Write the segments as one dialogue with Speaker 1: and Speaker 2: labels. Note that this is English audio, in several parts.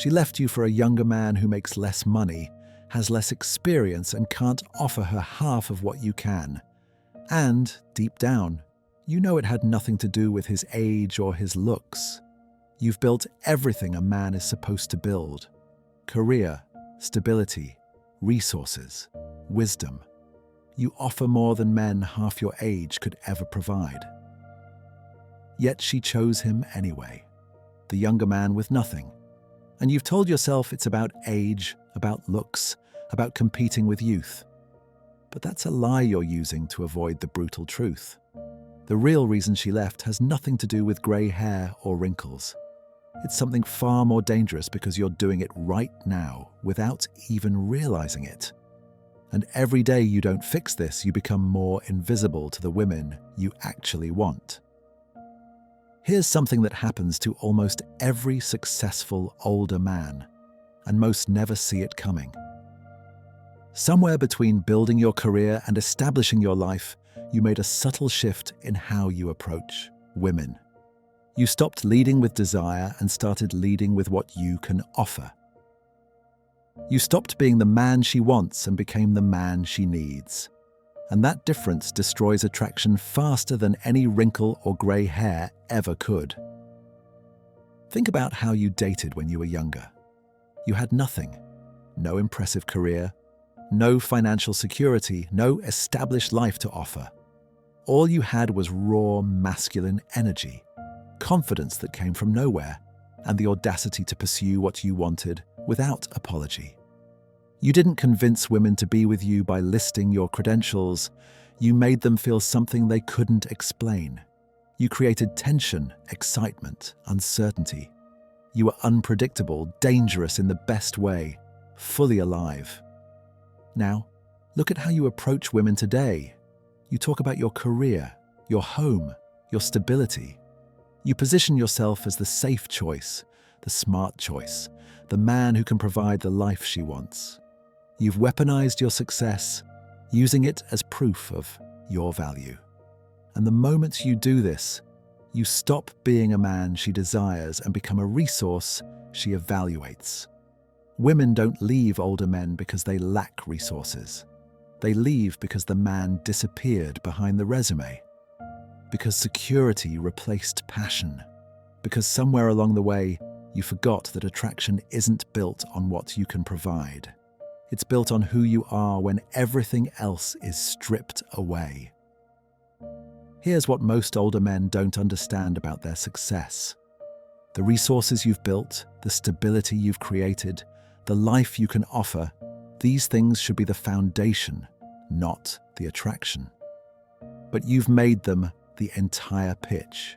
Speaker 1: She left you for a younger man who makes less money, has less experience, and can't offer her half of what you can. And, deep down, you know it had nothing to do with his age or his looks. You've built everything a man is supposed to build: career, stability, resources, wisdom. You offer more than men half your age could ever provide. Yet she chose him anyway, the younger man with nothing. And you've told yourself it's about age, about looks, about competing with youth. But that's a lie you're using to avoid the brutal truth. The real reason she left has nothing to do with grey hair or wrinkles. It's something far more dangerous because you're doing it right now without even realizing it. And every day you don't fix this, you become more invisible to the women you actually want. Here's something that happens to almost every successful older man, and most never see it coming. Somewhere between building your career and establishing your life, you made a subtle shift in how you approach women. You stopped leading with desire and started leading with what you can offer. You stopped being the man she wants and became the man she needs. And that difference destroys attraction faster than any wrinkle or grey hair ever could. Think about how you dated when you were younger. You had nothing. No impressive career, no financial security, no established life to offer. All you had was raw masculine energy, confidence that came from nowhere, and the audacity to pursue what you wanted without apology. You didn't convince women to be with you by listing your credentials. You made them feel something they couldn't explain. You created tension, excitement, uncertainty. You were unpredictable, dangerous in the best way, fully alive. Now, look at how you approach women today. You talk about your career, your home, your stability. You position yourself as the safe choice, the smart choice, the man who can provide the life she wants. You've weaponized your success, using it as proof of your value. And the moment you do this, you stop being a man she desires and become a resource she evaluates. Women don't leave older men because they lack resources. They leave because the man disappeared behind the resume. Because security replaced passion. Because somewhere along the way, you forgot that attraction isn't built on what you can provide. It's built on who you are when everything else is stripped away. Here's what most older men don't understand about their success. The resources you've built, the stability you've created, the life you can offer, these things should be the foundation, not the attraction. But you've made them the entire pitch.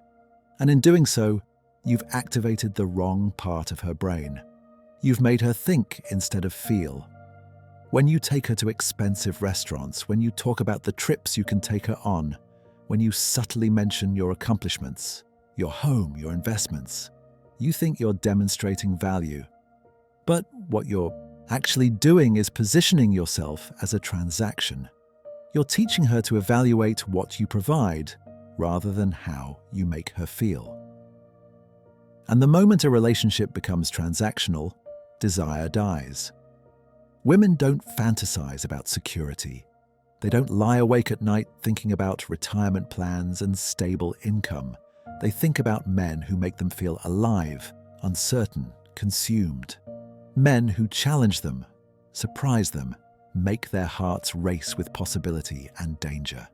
Speaker 1: And in doing so, you've activated the wrong part of her brain. You've made her think instead of feel. When you take her to expensive restaurants, when you talk about the trips you can take her on, when you subtly mention your accomplishments, your home, your investments, you think you're demonstrating value. But what you're actually doing is positioning yourself as a transaction. You're teaching her to evaluate what you provide rather than how you make her feel. And the moment a relationship becomes transactional, desire dies. Women don't fantasize about security. They don't lie awake at night thinking about retirement plans and stable income. They think about men who make them feel alive, uncertain, consumed. Men who challenge them, surprise them, make their hearts race with possibility and danger.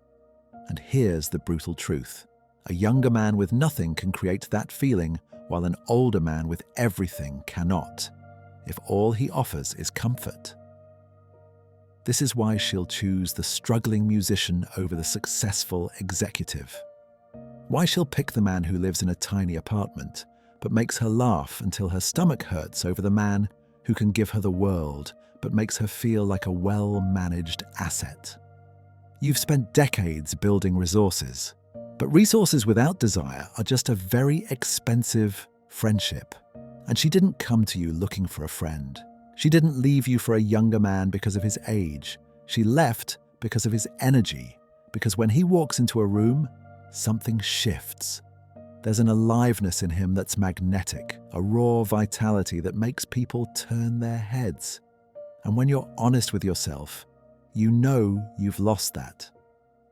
Speaker 1: And here's the brutal truth. A younger man with nothing can create that feeling, while an older man with everything cannot, if all he offers is comfort. This is why she'll choose the struggling musician over the successful executive. Why she'll pick the man who lives in a tiny apartment, but makes her laugh until her stomach hurts over the man who can give her the world, but makes her feel like a well-managed asset. You've spent decades building resources, but resources without desire are just a very expensive friendship. And she didn't come to you looking for a friend. She didn't leave you for a younger man because of his age. She left because of his energy, because when he walks into a room, something shifts. There's an aliveness in him that's magnetic, a raw vitality that makes people turn their heads. And when you're honest with yourself, you know you've lost that.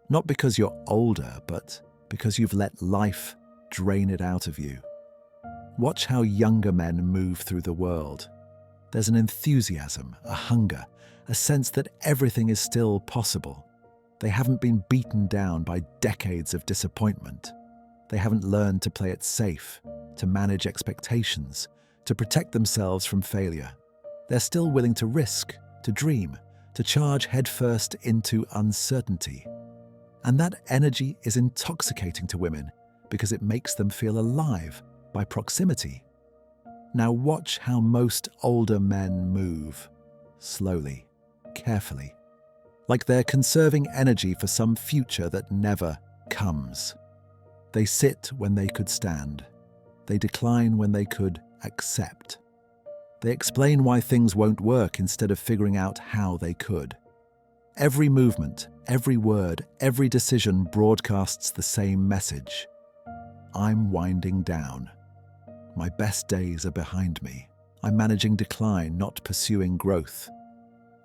Speaker 1: Not because you're older, but because you've let life drain it out of you. Watch how younger men move through the world. There's an enthusiasm, a hunger, a sense that everything is still possible. They haven't been beaten down by decades of disappointment. They haven't learned to play it safe, to manage expectations, to protect themselves from failure. They're still willing to risk, to dream, to charge headfirst into uncertainty. And that energy is intoxicating to women because it makes them feel alive by proximity. Now watch how most older men move, slowly, carefully, like they're conserving energy for some future that never comes. They sit when they could stand. They decline when they could accept. They explain why things won't work instead of figuring out how they could. Every movement, every word, every decision broadcasts the same message. I'm winding down. My best days are behind me. I'm managing decline, not pursuing growth.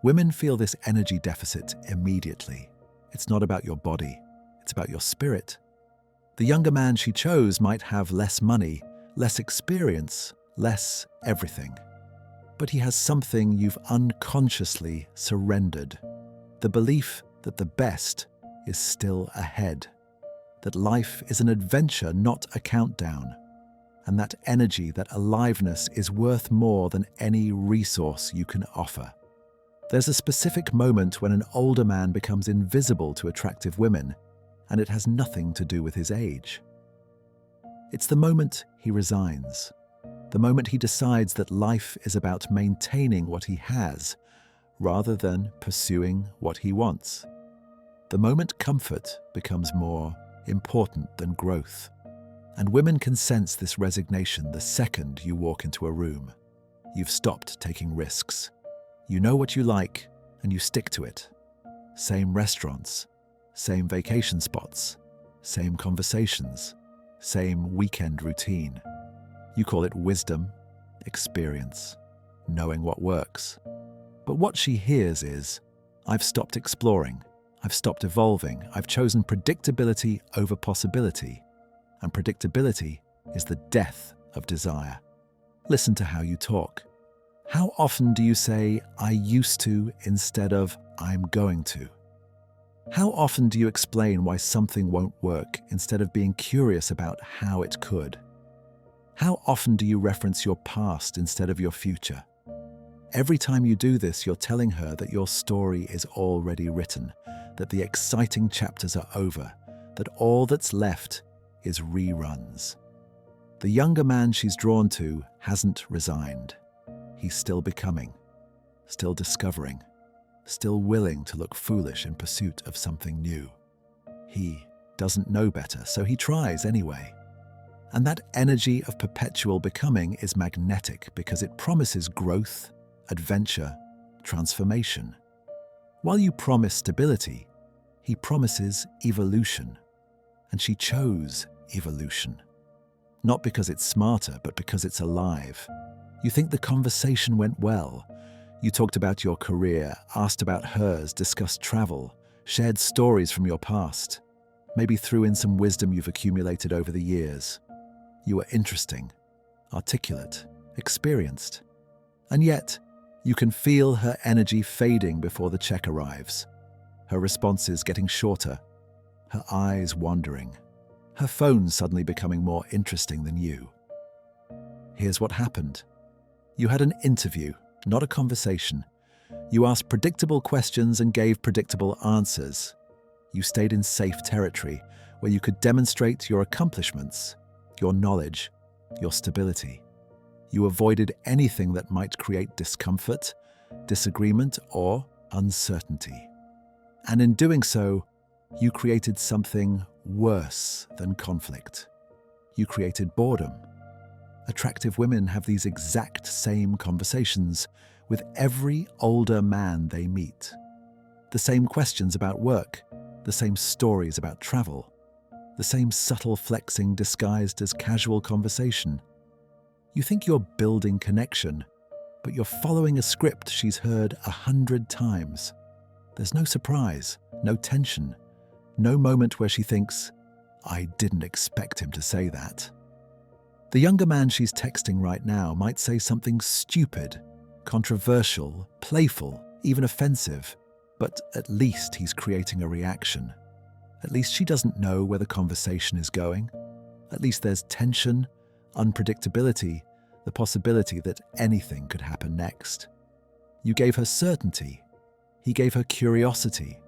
Speaker 1: Women feel this energy deficit immediately. It's not about your body, it's about your spirit. The younger man she chose might have less money, less experience, less everything. But he has something you've unconsciously surrendered. The belief that the best is still ahead. That life is an adventure, not a countdown. And that energy, that aliveness is worth more than any resource you can offer. There's a specific moment when an older man becomes invisible to attractive women, and it has nothing to do with his age. It's the moment he resigns, the moment he decides that life is about maintaining what he has rather than pursuing what he wants. The moment comfort becomes more important than growth. And women can sense this resignation the second you walk into a room. You've stopped taking risks. You know what you like, and you stick to it. Same restaurants, same vacation spots, same conversations, same weekend routine. You call it wisdom, experience, knowing what works. But what she hears is, I've stopped exploring, I've stopped evolving, I've chosen predictability over possibility. And predictability is the death of desire. Listen to how you talk. How often do you say, I used to, instead of, I'm going to? How often do you explain why something won't work instead of being curious about how it could? How often do you reference your past instead of your future? Every time you do this, you're telling her that your story is already written, that the exciting chapters are over, that all that's left is reruns. The younger man she's drawn to hasn't resigned. He's still becoming, still discovering, still willing to look foolish in pursuit of something new. He doesn't know better, so he tries anyway. And that energy of perpetual becoming is magnetic because it promises growth, adventure, transformation. While you promise stability, he promises evolution. And she chose evolution. Not because it's smarter, but because it's alive. You think the conversation went well. You talked about your career, asked about hers, discussed travel, shared stories from your past, maybe threw in some wisdom you've accumulated over the years. You were interesting, articulate, experienced. And yet, you can feel her energy fading before the check arrives. Her responses getting shorter, her eyes wandering, her phone suddenly becoming more interesting than you. Here's what happened. You had an interview, not a conversation. You asked predictable questions and gave predictable answers. You stayed in safe territory where you could demonstrate your accomplishments, your knowledge, your stability. You avoided anything that might create discomfort, disagreement, or uncertainty. And in doing so, you created something worse than conflict. You created boredom. Attractive women have these exact same conversations with every older man they meet. The same questions about work, the same stories about travel. the same subtle flexing disguised as casual conversation. You think you're building connection, but you're following a script she's heard 100 times. There's no surprise, no tension, no moment where she thinks, "I didn't expect him to say that." The younger man she's texting right now might say something stupid, controversial, playful, even offensive, but at least he's creating a reaction. At least she doesn't know where the conversation is going. At least there's tension, unpredictability, the possibility that anything could happen next. You gave her certainty. He gave her curiosity.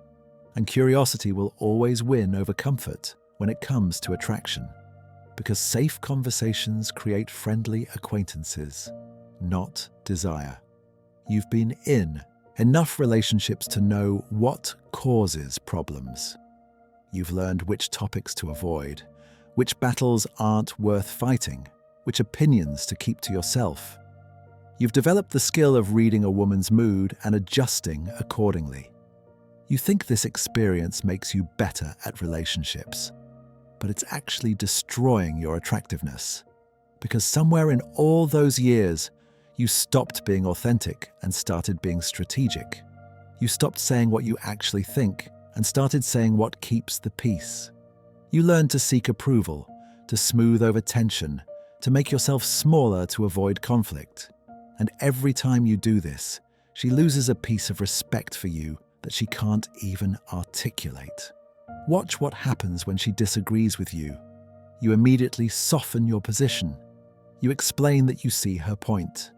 Speaker 1: And curiosity will always win over comfort when it comes to attraction. Because safe conversations create friendly acquaintances, not desire. You've been in enough relationships to know what causes problems. You've learned which topics to avoid, which battles aren't worth fighting, which opinions to keep to yourself. You've developed the skill of reading a woman's mood and adjusting accordingly. You think this experience makes you better at relationships, but it's actually destroying your attractiveness. Because somewhere in all those years, you stopped being authentic and started being strategic. You stopped saying what you actually think and started saying what keeps the peace. You learned to seek approval, to smooth over tension, to make yourself smaller to avoid conflict. And every time you do this, she loses a piece of respect for you that she can't even articulate. Watch what happens when she disagrees with you. You immediately soften your position. You explain that you see her point.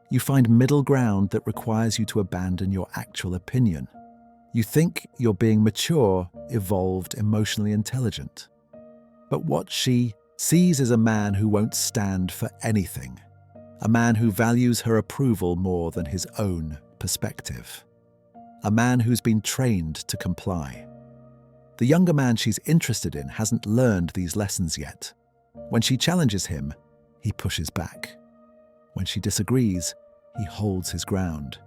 Speaker 1: You find middle ground that requires you to abandon your actual opinion. You think you're being mature, evolved, emotionally intelligent. But what she sees is a man who won't stand for anything. A man who values her approval more than his own perspective. A man who's been trained to comply. The younger man she's interested in hasn't learned these lessons yet. When she challenges him, he pushes back. When she disagrees, he holds his ground.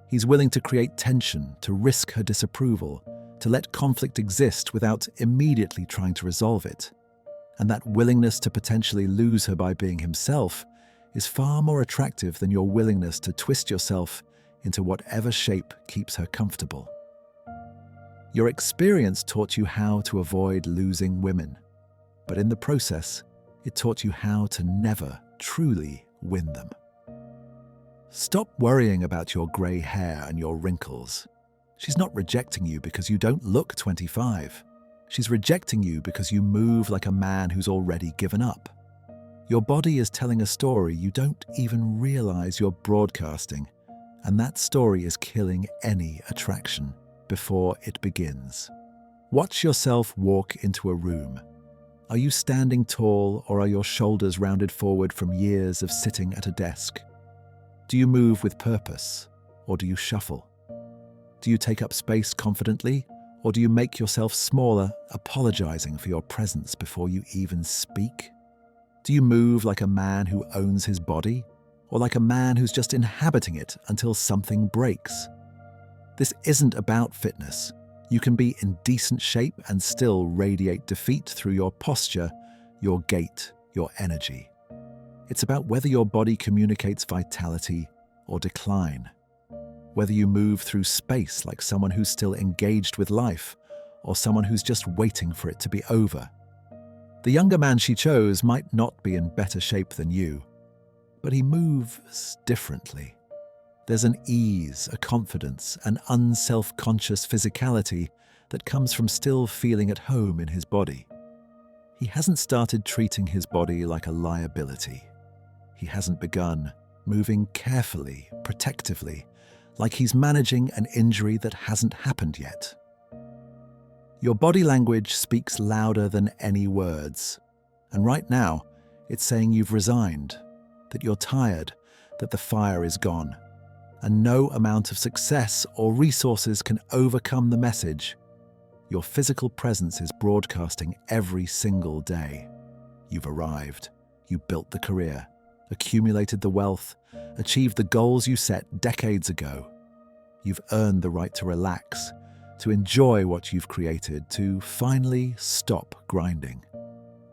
Speaker 1: He's willing to create tension, to risk her disapproval, to let conflict exist without immediately trying to resolve it. And that willingness to potentially lose her by being himself is far more attractive than your willingness to twist yourself into whatever shape keeps her comfortable. Your experience taught you how to avoid losing women, but in the process, it taught you how to never truly win them. Stop worrying about your grey hair and your wrinkles. She's not rejecting you because you don't look 25. She's rejecting you because you move like a man who's already given up. Your body is telling a story you don't even realize you're broadcasting, and that story is killing any attraction before it begins. Watch yourself walk into a room. Are you standing tall or are your shoulders rounded forward from years of sitting at a desk? Do you move with purpose or do you shuffle? Do you take up space confidently or do you make yourself smaller, apologizing for your presence before you even speak? Do you move like a man who owns his body or like a man who's just inhabiting it until something breaks? This isn't about fitness. You can be in decent shape and still radiate defeat through your posture, your gait, your energy. It's about whether your body communicates vitality or decline. Whether you move through space like someone who's still engaged with life or someone who's just waiting for it to be over. The younger man she chose might not be in better shape than you, but he moves differently. There's an ease, a confidence, an unself-conscious physicality that comes from still feeling at home in his body. He hasn't started treating his body like a liability. He hasn't begun moving carefully, protectively, like he's managing an injury that hasn't happened yet. Your body language speaks louder than any words. And right now, it's saying you've resigned, that you're tired, that the fire is gone. And no amount of success or resources can overcome the message. Your physical presence is broadcasting every single day. You've arrived. You built the career, accumulated the wealth, achieved the goals you set decades ago. You've earned the right to relax, to enjoy what you've created, to finally stop grinding.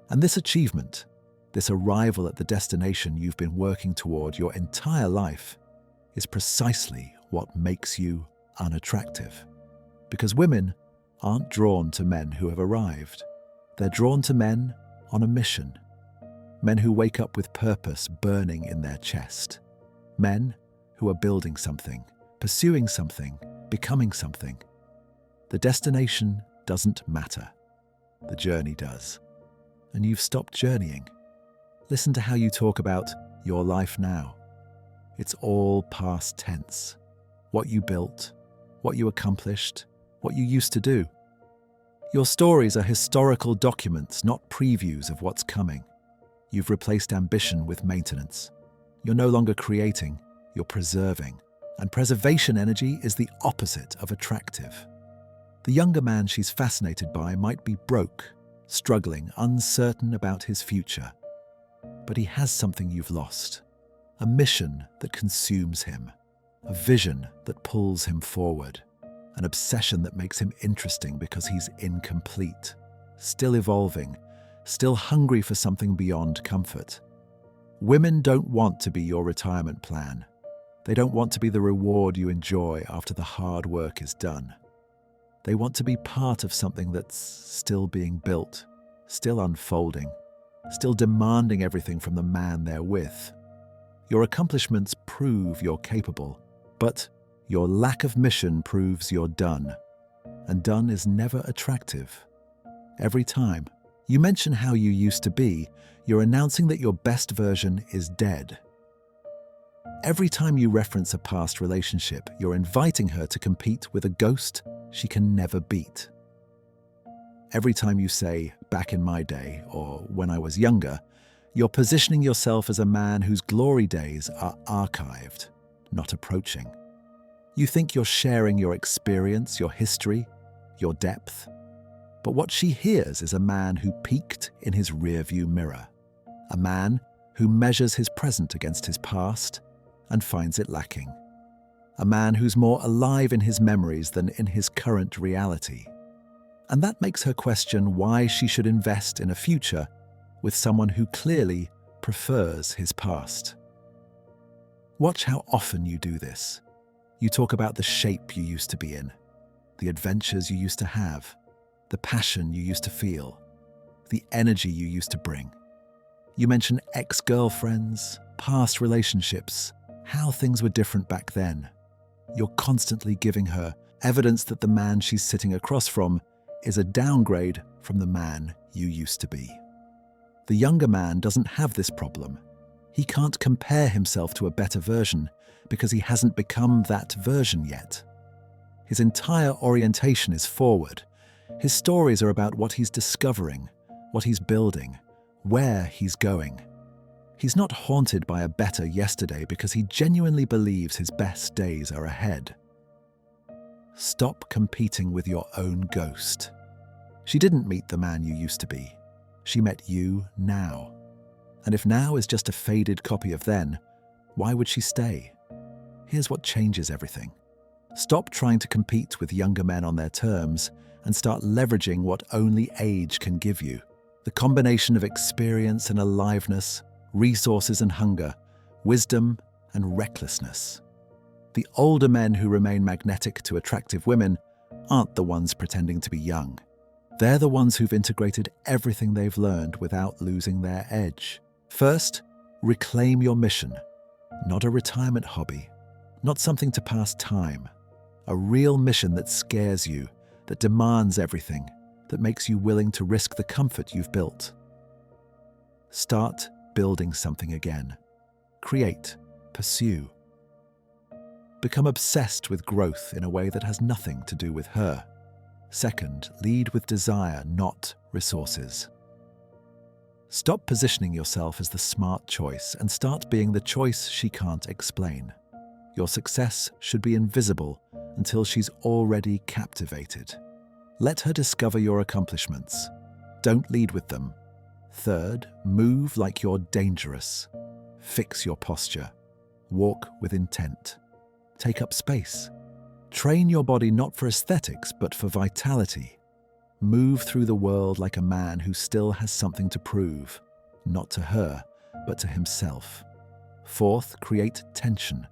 Speaker 1: And this achievement, this arrival at the destination you've been working toward your entire life, is precisely what makes you unattractive. Because women aren't drawn to men who have arrived. They're drawn to men on a mission. Men who wake up with purpose burning in their chest. Men who are building something, pursuing something, becoming something. The destination doesn't matter. The journey does. And you've stopped journeying. Listen to how you talk about your life now. It's all past tense. What you built, what you accomplished, what you used to do. Your stories are historical documents, not previews of what's coming. You've replaced ambition with maintenance. You're no longer creating, you're preserving. And preservation energy is the opposite of attractive. The younger man she's fascinated by might be broke, struggling, uncertain about his future. But he has something you've lost. A mission that consumes him. A vision that pulls him forward. An obsession that makes him interesting because he's incomplete, still evolving, still hungry for something beyond comfort. Women don't want to be your retirement plan. They don't want to be the reward you enjoy after the hard work is done. They want to be part of something that's still being built, still unfolding, still demanding everything from the man they're with. Your accomplishments prove you're capable, but your lack of mission proves you're done. And done is never attractive. Every time you mention how you used to be, you're announcing that your best version is dead. Every time you reference a past relationship, you're inviting her to compete with a ghost she can never beat. Every time you say, back in my day, or when I was younger, you're positioning yourself as a man whose glory days are archived, not approaching. You think you're sharing your experience, your history, your depth. But what she hears is a man who peaked in his rearview mirror. A man who measures his present against his past and finds it lacking. A man who's more alive in his memories than in his current reality. And that makes her question why she should invest in a future with someone who clearly prefers his past. Watch how often you do this. You talk about the shape you used to be in, the adventures you used to have, the passion you used to feel, the energy you used to bring. You mention ex-girlfriends, past relationships, how things were different back then. You're constantly giving her evidence that the man she's sitting across from is a downgrade from the man you used to be. The younger man doesn't have this problem. He can't compare himself to a better version because he hasn't become that version yet. His entire orientation is forward. His stories are about what he's discovering, what he's building, where he's going. He's not haunted by a better yesterday because he genuinely believes his best days are ahead. Stop competing with your own ghost. She didn't meet the man you used to be. She met you now. And if now is just a faded copy of then, why would she stay? Here's what changes everything. Stop trying to compete with younger men on their terms and start leveraging what only age can give you. The combination of experience and aliveness, resources and hunger, wisdom and recklessness. The older men who remain magnetic to attractive women aren't the ones pretending to be young. They're the ones who've integrated everything they've learned without losing their edge. First, reclaim your mission. Not a retirement hobby, not something to pass time. A real mission that scares you, that demands everything, that makes you willing to risk the comfort you've built. Start building something again. Create, pursue. Become obsessed with growth in a way that has nothing to do with her. Second, lead with desire, not resources. Stop positioning yourself as the smart choice and start being the choice she can't explain. Your success should be invisible until she's already captivated. Let her discover your accomplishments. Don't lead with them. Third, move like you're dangerous. Fix your posture. Walk with intent. Take up space. Train your body not for aesthetics, but for vitality. Move through the world like a man who still has something to prove, not to her, but to himself. Fourth, create tension.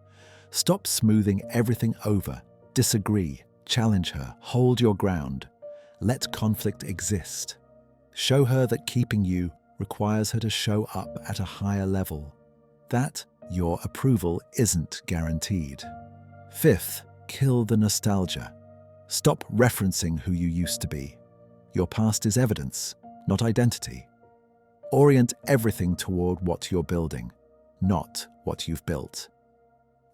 Speaker 1: Stop smoothing everything over. Disagree, challenge her, hold your ground. Let conflict exist. Show her that keeping you requires her to show up at a higher level, that your approval isn't guaranteed. Fifth, kill the nostalgia. Stop referencing who you used to be. Your past is evidence, not identity. Orient everything toward what you're building, not what you've built.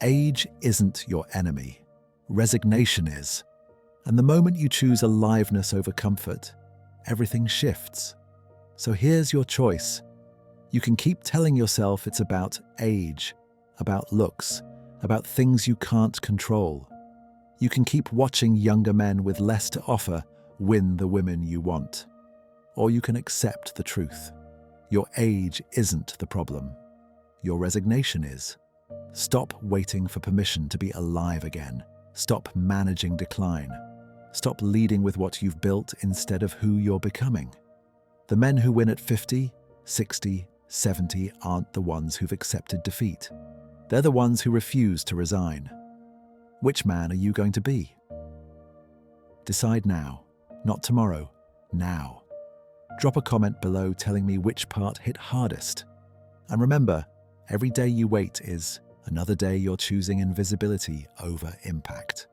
Speaker 1: Age isn't your enemy. Resignation is. And the moment you choose aliveness over comfort, everything shifts. So here's your choice. You can keep telling yourself it's about age, about looks, about things you can't control. You can keep watching younger men with less to offer win the women you want. Or you can accept the truth. Your age isn't the problem. Your resignation is. Stop waiting for permission to be alive again. Stop managing decline. Stop leading with what you've built instead of who you're becoming. The men who win at 50, 60, 70 aren't the ones who've accepted defeat. They're the ones who refuse to resign. Which man are you going to be? Decide now, not tomorrow, now. Drop a comment below telling me which part hit hardest. And remember, every day you wait is another day you're choosing invisibility over impact.